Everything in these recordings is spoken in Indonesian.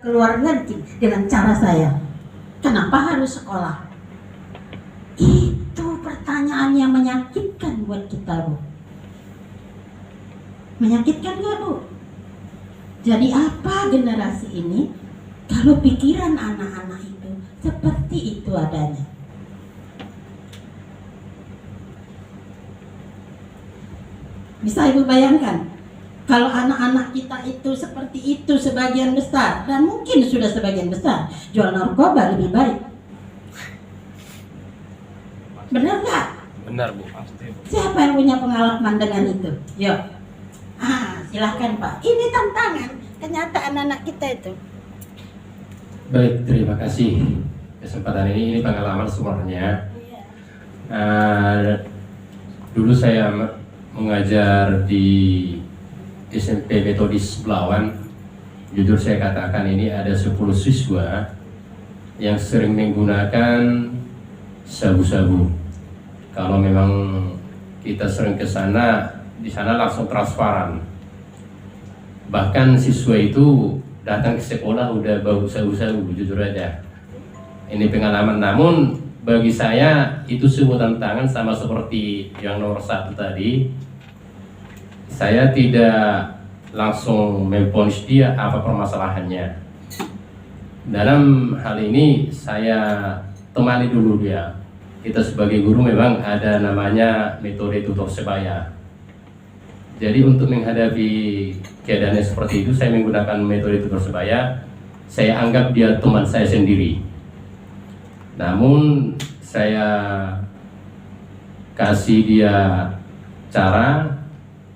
keluar negeri dengan cara saya. Kenapa harus sekolah? Itu pertanyaan yang menyakitkan buat kita, Bu. Menyakitkan gak, Bu? Jadi apa generasi ini kalau pikiran anak-anak itu seperti itu adanya? Bisa Ibu bayangkan, kalau anak-anak kita itu seperti itu sebagian besar, dan mungkin sudah sebagian besar, jual narkoba lebih baik. Benar nggak? Benar, Bu, pasti. Siapa yang punya pengalaman dengan itu? Yuk. Silahkan Pak. Ini tantangan kenyataan anak kita itu. Baik, terima kasih kesempatan ini pengalaman semuanya. Dulu saya mengajar di SMP Metodis Belawan. Jujur saya katakan ini ada 10 siswa yang sering menggunakan sabu-sabu. Kalau memang kita sering ke sana, di sana langsung transparan. Bahkan siswa itu datang ke sekolah udah bau sabu-sabu, jujur aja. Ini pengalaman, namun bagi saya itu sebuah tantangan, sama seperti yang nomor 1 tadi. Saya tidak langsung memponis dia apa permasalahannya. Dalam hal ini saya temani dulu dia. Kita sebagai guru memang ada namanya metode tutor sebaya. Jadi untuk menghadapi keadaan seperti itu, saya menggunakan metode tutor sebaya. Saya anggap dia teman saya sendiri. Namun saya kasih dia cara.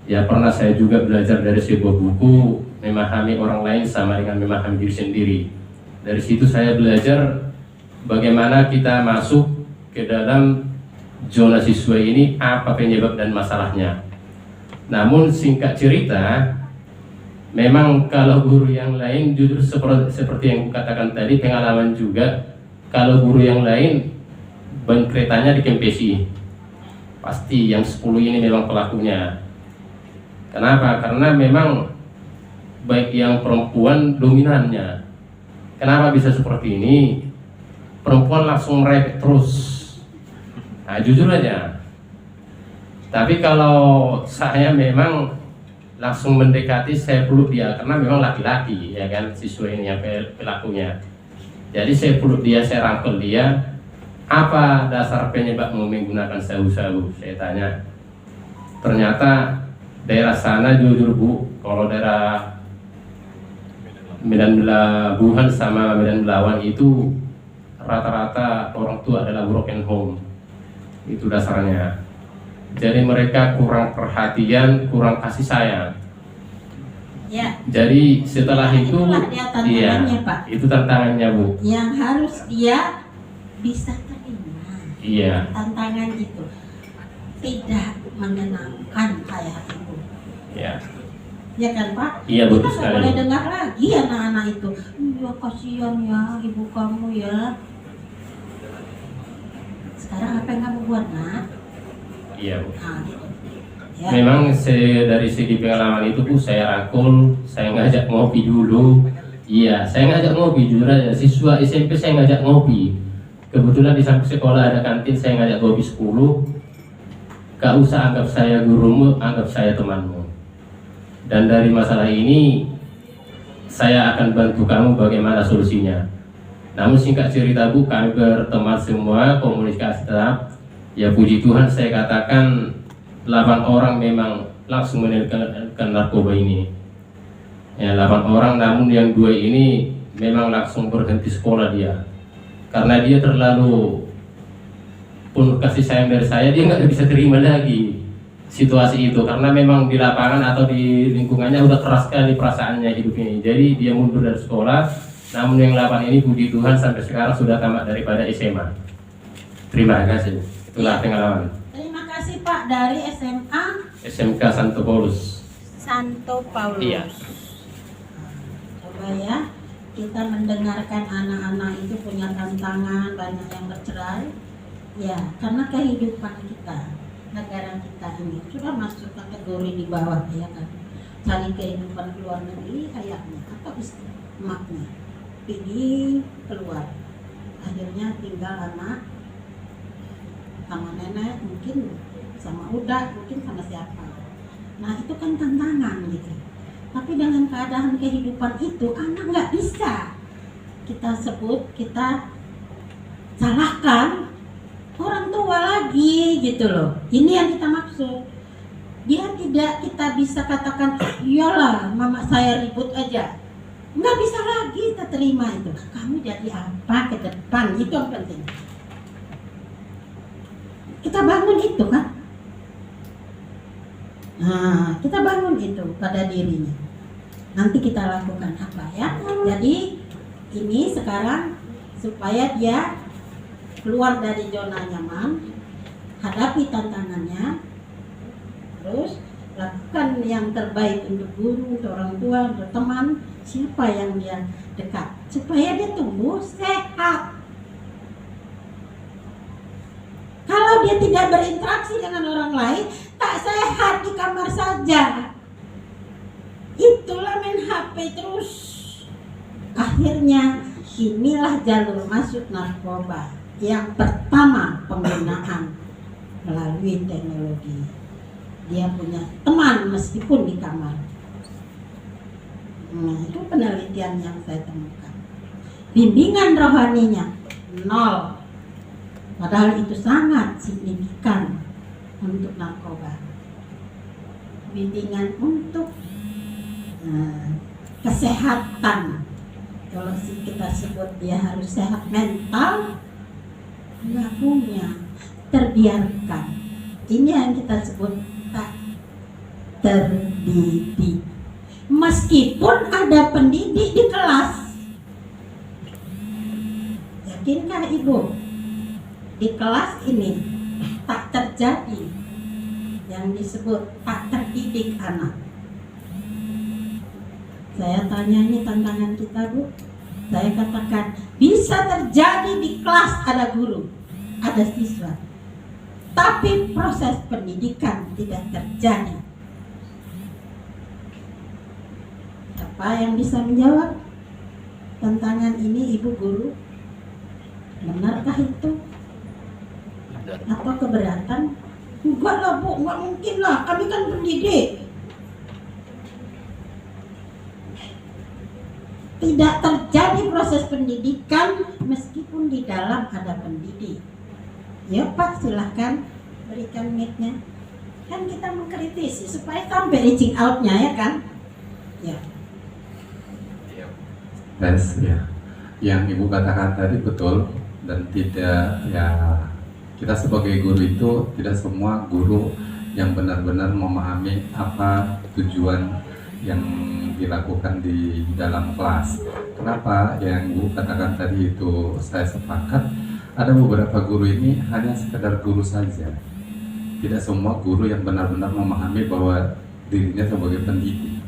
Ya, pernah saya juga belajar dari sebuah buku, memahami orang lain sama dengan memahami diri sendiri. Dari situ saya belajar bagaimana kita masuk ke dalam zona siswa ini, apa penyebab dan masalahnya. Namun singkat cerita, memang kalau guru yang lain jujur seperti yang katakan tadi, pengalaman juga, kalau guru yang lain ban keretanya dikempesi, pasti yang 10 ini memang pelakunya. Kenapa? Karena memang baik yang perempuan dominannya. Kenapa bisa seperti ini? Perempuan langsung merepek terus. Nah, jujur aja. Tapi kalau saya memang langsung mendekati, saya peluk dia karena memang laki-laki, ya kan, siswa ini yang pelakunya. Jadi saya peluk dia, saya rangkul dia. Apa dasar penyebabmu menggunakan sabu-sabu? Saya tanya. Ternyata daerah sana jujur Bu, kalau daerah Medan Labuhan sama Medan Belawan itu rata-rata orang tua adalah broken home. Itu dasarnya. Jadi mereka kurang perhatian, kurang kasih sayang. Ya. Jadi setelah itu, tantangannya, Pak. Itu tantangannya Bu. Yang harus dia bisa terima. Iya. Tantangan itu tidak menyenangkan ayah ibu. Ya. Ya kan Pak? Iya, kita betul nggak sekali. boleh dengar lagi anak-anak itu. Ya kasihan ya ibu kamu ya. Sekarang apa yang kamu buat nak? Iya Bu. Nah, gitu. Ya. Memang dari segi pengalaman itu Bu, saya rangkul, saya ngajak ngopi dulu. Iya, saya ngajak ngopi, jujur aja. Siswa SMP saya ngajak ngopi. Kebetulan di samping sekolah ada kantin, saya ngajak ngopi 10. Gak usah anggap saya gurumu, anggap saya temanmu. Dan dari masalah ini, saya akan bantu kamu bagaimana solusinya. Namun singkat cerita Bu, kami berteman semua, komunikasi tetap. Ya puji Tuhan saya katakan 8 orang memang langsung meninggalkan narkoba ini. Ya 8 orang, namun yang 2 ini memang langsung berhenti sekolah dia. Karena dia terlalu pun kasih sayang dari saya, dia nggak bisa terima lagi situasi itu. Karena memang di lapangan atau di lingkungannya udah keras sekali perasaannya hidup ini. Jadi dia mundur dari sekolah. Namun yang 8 ini puji Tuhan sampai sekarang sudah tamat daripada SMA. Terima kasih. Itulah pengalaman. Terima kasih Pak dari SMA SMK Santo Paulus. Santo Paulus. Iya. Coba ya, kita mendengarkan anak-anak itu punya tantangan, banyak yang bercerai. Ya, karena kehidupan kita, negara kita ini sudah masuk kategori di bawah, ya kan. Cari kehidupan luar negeri kayaknya atau maknya. pergi keluar. Akhirnya tinggal anak sama nenek, mungkin sama udah, mungkin sama siapa. Nah itu kan tantangan gitu. Tapi dengan keadaan kehidupan itu anak nggak bisa kita sebut, kita salahkan orang tua lagi gitu loh. Ini yang kita maksud. Dia tidak kita bisa katakan iyalah mama saya ribut aja. Nggak bisa lagi kita terima itu. Kamu jadi apa ke depan, itu yang penting. Kita bangun itu kan. Nah, kita bangun itu pada dirinya. Nanti kita lakukan apa ya. Jadi ini sekarang supaya dia keluar dari zona nyaman, hadapi tantangannya, terus lakukan yang terbaik untuk guru, untuk orang tua, untuk teman, siapa yang dia dekat, supaya dia tumbuh sehat. Kalau dia tidak berinteraksi dengan orang lain, tak sehat di kamar saja. Itulah main HP terus. Akhirnya inilah jalur masuk narkoba. Yang pertama, penggunaan melalui teknologi. Dia punya teman meskipun di kamar. Nah, itu penelitian yang saya temukan. Bimbingan rohaninya 0. Padahal itu sangat signifikan untuk narkoba. Bimbingan untuk kesehatan. Kalau kita sebut dia harus sehat mental, nggak punya, terbiarkan. Ini yang kita sebut tak terdidik. Meskipun ada pendidik di kelas, yakinkah ibu di kelas ini tak terjadi yang disebut tak terdidik anak? Saya tanya, ini tantangan kita Bu. Saya katakan bisa terjadi di kelas, ada guru, ada siswa, tapi proses pendidikan tidak terjadi. Siapa yang bisa menjawab tantangan ini, ibu guru? Benarkah itu? Apa keberatan? Enggak lah Bu, enggak mungkin lah, kami kan pendidik. Tidak terjadi proses pendidikan meskipun di dalam ada pendidik. Ya Pak, silahkan berikan mic-nya. Kan kita mengkritisi supaya sampai reaching out-nya ya kan? Ya. Tes ya. Yang Ibu katakan tadi betul, dan tidak ya, kita sebagai guru itu tidak semua guru yang benar-benar memahami apa tujuan yang dilakukan di dalam kelas. Kenapa? Yang Ibu katakan tadi itu saya sepakat. Ada beberapa guru ini hanya sekedar guru saja. Tidak semua guru yang benar-benar memahami bahwa dirinya sebagai pendidik.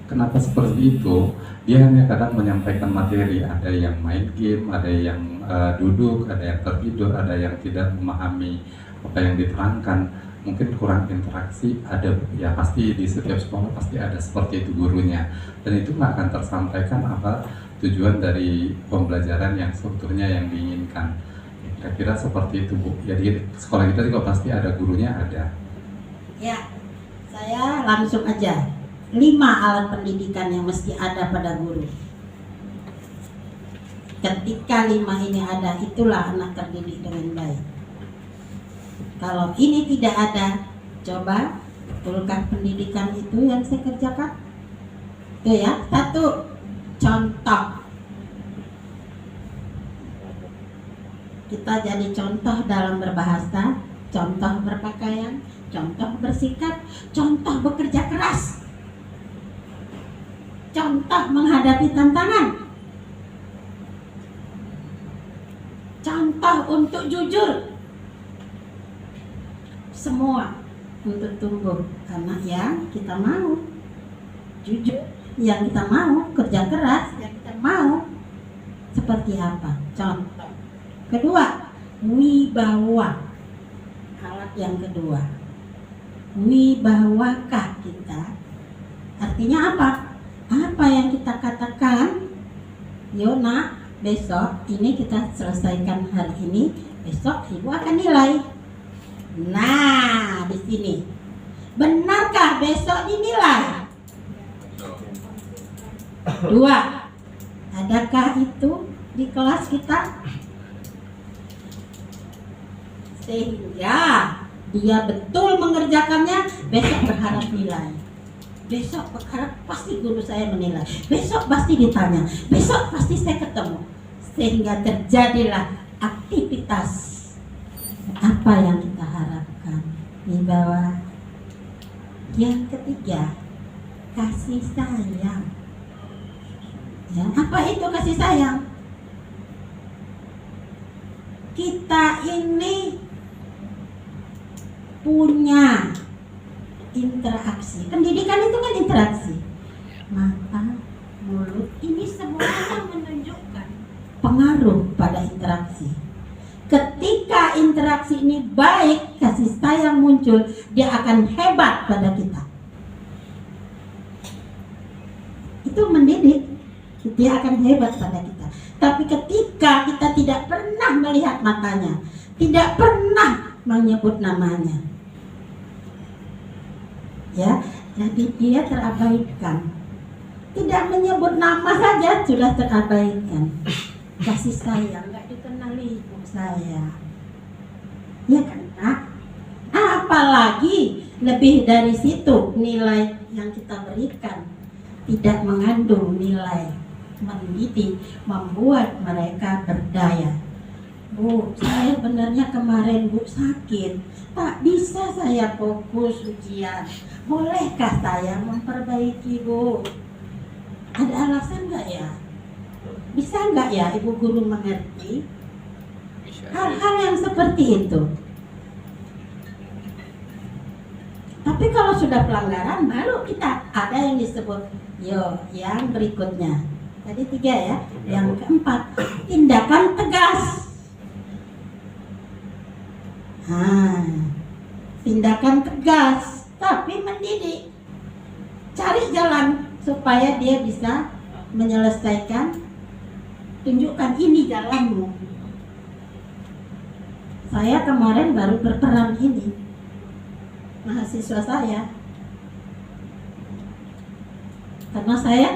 Kenapa seperti itu? Dia hanya kadang menyampaikan materi. Ada yang main game, ada yang duduk, ada yang tertidur, ada yang tidak memahami apa yang diterangkan. Mungkin kurang interaksi, ada ya, pasti di setiap sekolah pasti ada seperti itu gurunya, dan itu nggak akan tersampaikan apa tujuan dari pembelajaran yang strukturnya yang diinginkan. Kira-kira seperti itu Bu. Jadi sekolah kita juga pasti ada gurunya, ada. Ya, saya langsung aja 5 alat pendidikan yang mesti ada pada guru. Ketika 5 ini ada, itulah anak terdidik dengan baik. Kalau ini tidak ada, coba betulkan pendidikan itu yang saya kerjakan. Itu ya, 1, contoh. Kita jadi contoh dalam berbahasa, contoh berpakaian, contoh bersikap, contoh bekerja keras, contoh menghadapi tantangan, contoh untuk jujur. Semua untuk tumbuh anak yang kita mau, jujur yang kita mau, kerja keras yang kita mau. Seperti apa? Contoh. Kedua, wibawa. Alat yang kedua, wibawakah kita? Artinya apa? Apa yang kita katakan Yuk nak, besok ini kita selesaikan hari ini, besok ibu akan nilai. Nah, di sini. Benarkah besok dinilai? 2. Adakah itu di kelas kita? Sehingga dia betul mengerjakannya, besok berharap nilai. Besok berharap pasti guru saya menilai. Besok pasti ditanya. Besok pasti saya ketemu. Sehingga terjadilah aktivitas apa yang kita harapkan di bawah. Yang ketiga, kasih sayang. Ya, apa itu kasih sayang? Kita ini punya interaksi. Pendidikan itu kan interaksi. Mata, mulut, ini semuanya menunjukkan pengaruh pada interaksi. Ketika interaksi ini baik, kasih sayang muncul, dia akan hebat pada kita. Itu mendidik, dia akan hebat pada kita. Tapi ketika kita tidak pernah melihat matanya, tidak pernah menyebut namanya, ya, jadi dia terabaikan. Tidak menyebut nama saja sudah terabaikan. Kasih sayang nggak dikenali ibu saya, ya kan Nak? Apalagi lebih dari situ, nilai yang kita berikan tidak mengandung nilai mendidik, membuat mereka berdaya. Bu, saya sebenarnya kemarin Bu sakit, tak bisa saya fokus ujian. Bolehkah saya memperbaiki Bu? Ada alasan nggak ya? Bisa nggak ya ibu guru mengerti hal-hal yang seperti itu? Tapi kalau sudah pelanggaran, baru kita ada yang disebut yang berikutnya. Tadi 3 ya. Yang keempat, tindakan tegas. Tindakan tegas, tapi mendidik. Cari jalan supaya dia bisa menyelesaikan. Tunjukkan ini jalanmu. Saya kemarin baru berperan ini. Mahasiswa saya. Karena saya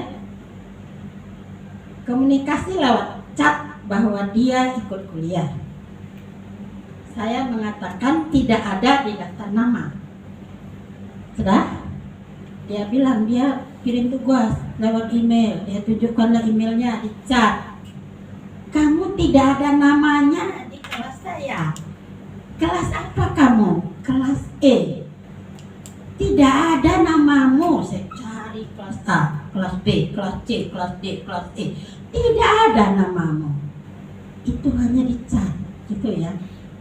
komunikasi lewat chat bahwa dia ikut kuliah. Saya mengatakan tidak ada di daftar nama. Sudah? Dia bilang dia kirim tugas lewat email. Dia tunjukkanlah emailnya di chat. Kamu tidak ada namanya di kelas saya. Kelas apa kamu? Kelas E. Tidak ada namamu. Saya cari kelas A, kelas B, kelas C, kelas D, kelas E. Tidak ada namamu. Itu hanya di chat, gitu ya.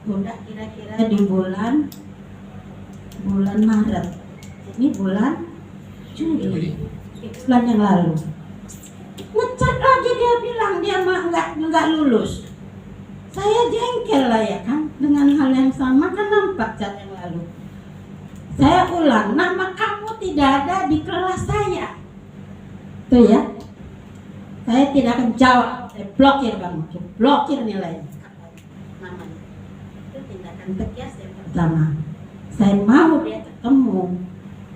Udah kira-kira di bulan Maret. Ini bulan Juli. Bulan yang lalu. Ngecat lagi dia bilang dia nggak lulus. Saya jengkel lah ya kan, dengan hal yang sama kan nampak cat yang lalu. Saya ulang, nama kamu tidak ada di kelas saya. Tuh ya. Saya tidak akan jawab, saya blokir kamu, blokir nilainya. Namanya. Itu tindakan tegas yang pertama. Saya mau dia ketemu,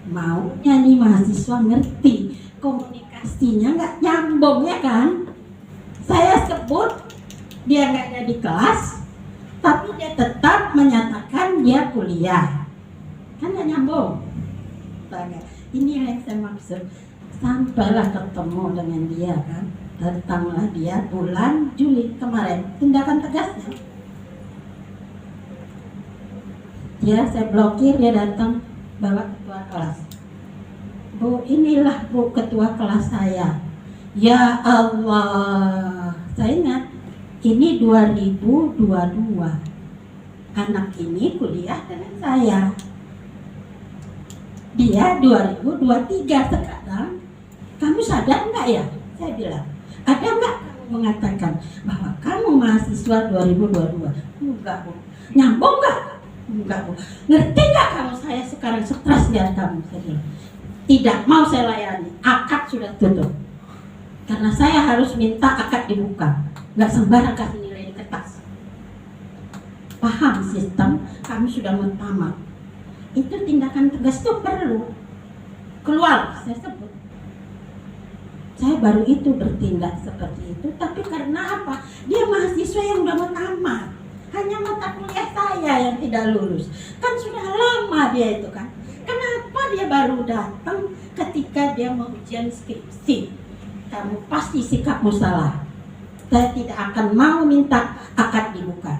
maunya nih mahasiswa ngerti, komunikasinya nggak nyambung ya kan. Saya sebut dia nggak ada di kelas, tapi dia tetap menyatakan dia kuliah, kan nggak nyambung. Ini yang saya maksud. Sampailah ketemu dengan dia kan, datanglah dia bulan Juli kemarin. Tindakan tegasnya, saya blokir, dia datang bawa ketua kelas. Bu, inilah Bu ketua kelas saya. Ya Allah, saya ingat ini 2022. Anak ini kuliah dengan saya. Dia 2023 sekarang. Kamu sadar nggak ya? Saya bilang, ada nggak kamu mengatakan bahwa kamu mahasiswa 2022? Enggak Bu. Nyambung nggak? Enggak Bu. Ngerti nggak kamu saya sekarang stres lihat kamu? Saya bilang, tidak mau saya layani. Akad sudah tutup. Karena saya harus minta akad dibuka, nggak sembarang kasih nilai di kertas. Paham sistem, kami sudah mentamat. Itu tindakan tegas itu perlu. Keluar, saya sebut. Saya baru itu bertindak seperti itu, tapi karena apa? Dia mahasiswa yang udah mau tamat. Hanya mata kuliah saya yang tidak lulus. Kan sudah lama dia itu kan. Kenapa dia baru datang ketika dia mau ujian skripsi? Kamu pasti sikapmu salah. Saya tidak akan mau minta akad dibuka.